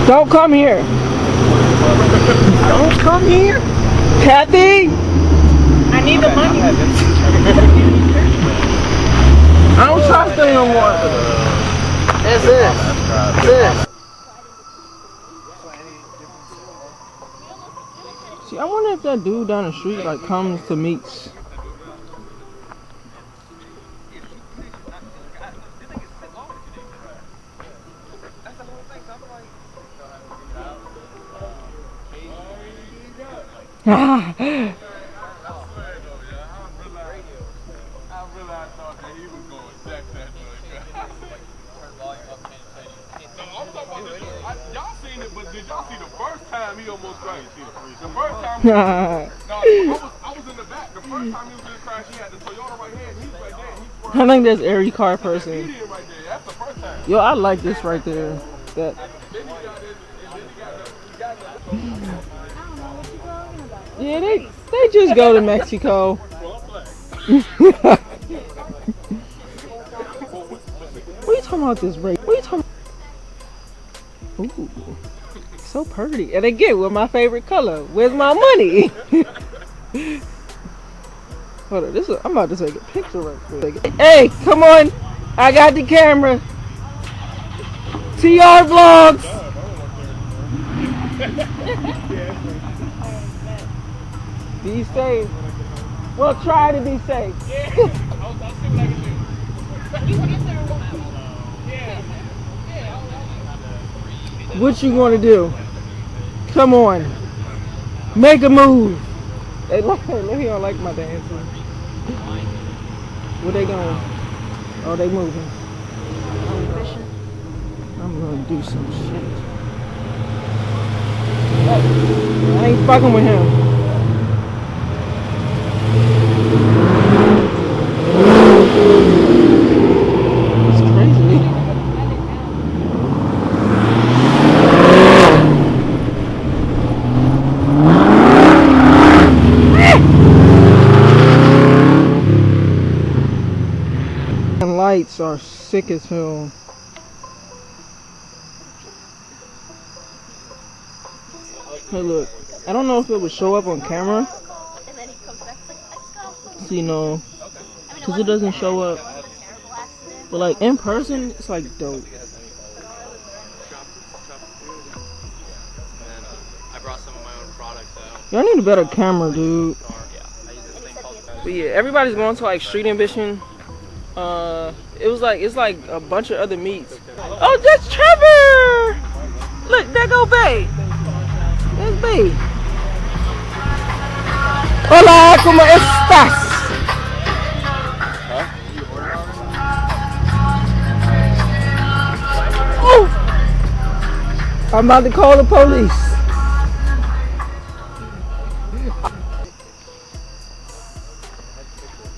Don't come here. Don't come here. Kathy? I need the money. I don't trust them no more. That's this. See, I wonder if that dude down the street like comes to meets. Did y'all see the first time he almost crashed? The first time I was in the back. The first time he was in the crash, he had the Toyota right here, and he's right there. I think that's every car person. Right there. That's the first time. Yo, I like this right there. That. Yeah, they just go to Mexico. What are you talking about this break? What are you talking about? Ooh, so pretty. And again, with my favorite color. Where's my money? Hold on, I'm about to take a picture right quick. Hey, come on. I got the camera. TR Vlogs. Be safe. Well, try to be safe. I'll see what I can do. What you gonna do? Come on. Make a move. Hey, look, he don't like my dancing. Where they going? Oh, they moving. I'm gonna do some shit. I ain't fucking with him. It's crazy. And lights are sick as hell. Hey, look. I don't know if it would show up on camera. So, you know, because it doesn't show up. But like in person, it's like dope. I brought some of my own products out. Y'all need a better camera, dude. But yeah, everybody's going to like Street Ambition. It's like a bunch of other meets. Oh, that's Trevor! Look, there go Bay. There's Bay. Hola, ¿cómo estás? Oh! I'm about to call the police.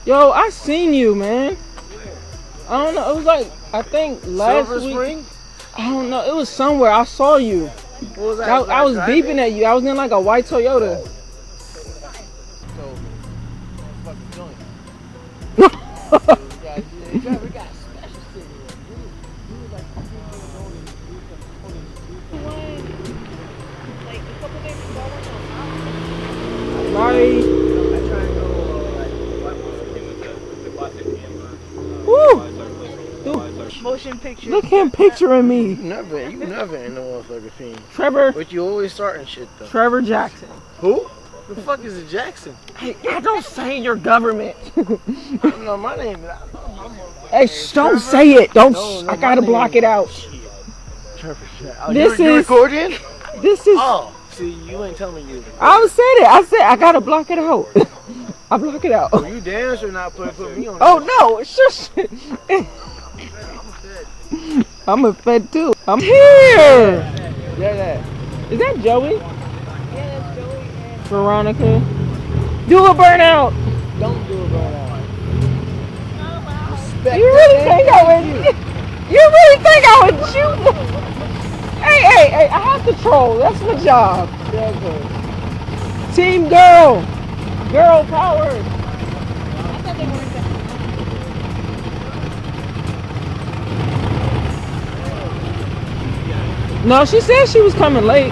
Yo, I seen you, man. I don't know. It was like, I think last Silver week. Spring? I don't know. It was somewhere. I saw you. What was that? I was beeping at you. I was in like a white Toyota. Motion picture. Look him picturing me. You never in the motherfucker fiend. Trevor. But you always starting shit though. Trevor Jackson. Who? The fuck is a Jackson? Hey, I don't say your government. No, my name is. Hey, don't say it. Don't. I gotta block it out. Trevor Jackson. This you is. recording? This is. Oh, see, you ain't telling me you. I was saying it. I said I gotta block it out. I block it out. You damn sure not put me on. Oh no, shush. I'm a fed too. I'm here. Is that Joey? Yeah, that's Joey and Veronica. Do a burnout. Don't do a burnout. Respect. You really think I would? You really think I would shoot? Hey, I have to troll. That's my job. Team girl. Girl power. I thought they weren't that. No, she said she was coming late.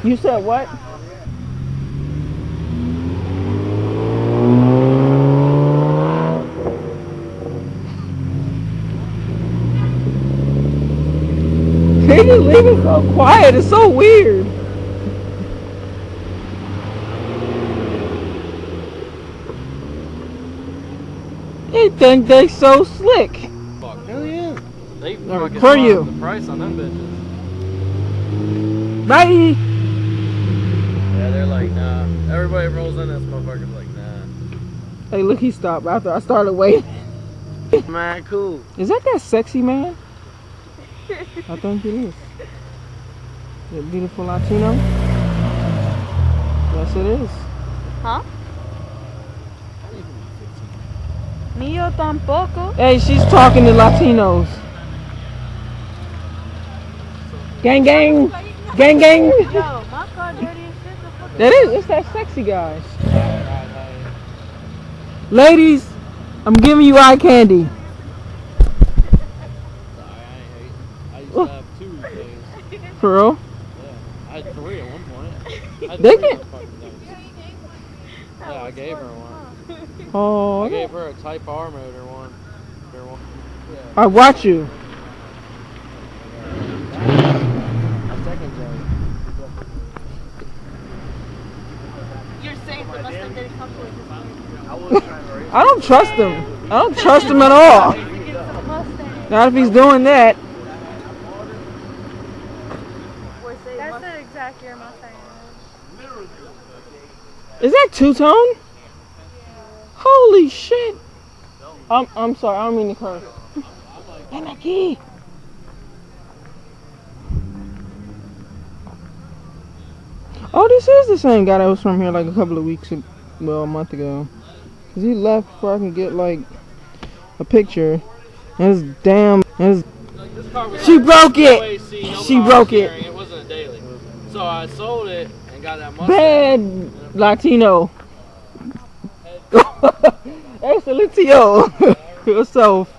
You said what? They just leave it so quiet. It's so weird. They think they so slick. Hell yeah. They For fucking you. love the price on them bitches. Bye. Yeah, they're like, nah. Everybody rolls in this motherfucker's like, nah. Hey, look, he stopped after I started waiting. Man, cool. Is that sexy man? I think it is. That beautiful Latino? Yes, it is. Huh? Mío tampoco. Hey, she's talking to Latinos. Gang, gang. Gang, gang. Yo, my car dirty as shit. The fuck That is, it's that sexy guy. Ladies, I'm giving you eye candy. I used to have 2 days. For real? Yeah. I had 3 at one point. I had They 3 can- fucking days. Yeah, I gave her one. Oh, I gave her a Type R motor one. I watch you. You're safe. The Mustang didn't come with I don't trust him. I don't trust him at all. Not if he's doing that. That's the exact year Mustang Is that two-tone? Holy shit. I'm sorry, I don't mean to curse. Ven aquí. Oh, this is the same guy that was from here like a couple of weeks, well, a month ago. Cause he left before I can get like a picture. And his damn, she broke it. She broke it. It wasn't a daily. So I sold it and got that Mustang. Bad Latino. Excelentio. Yourself.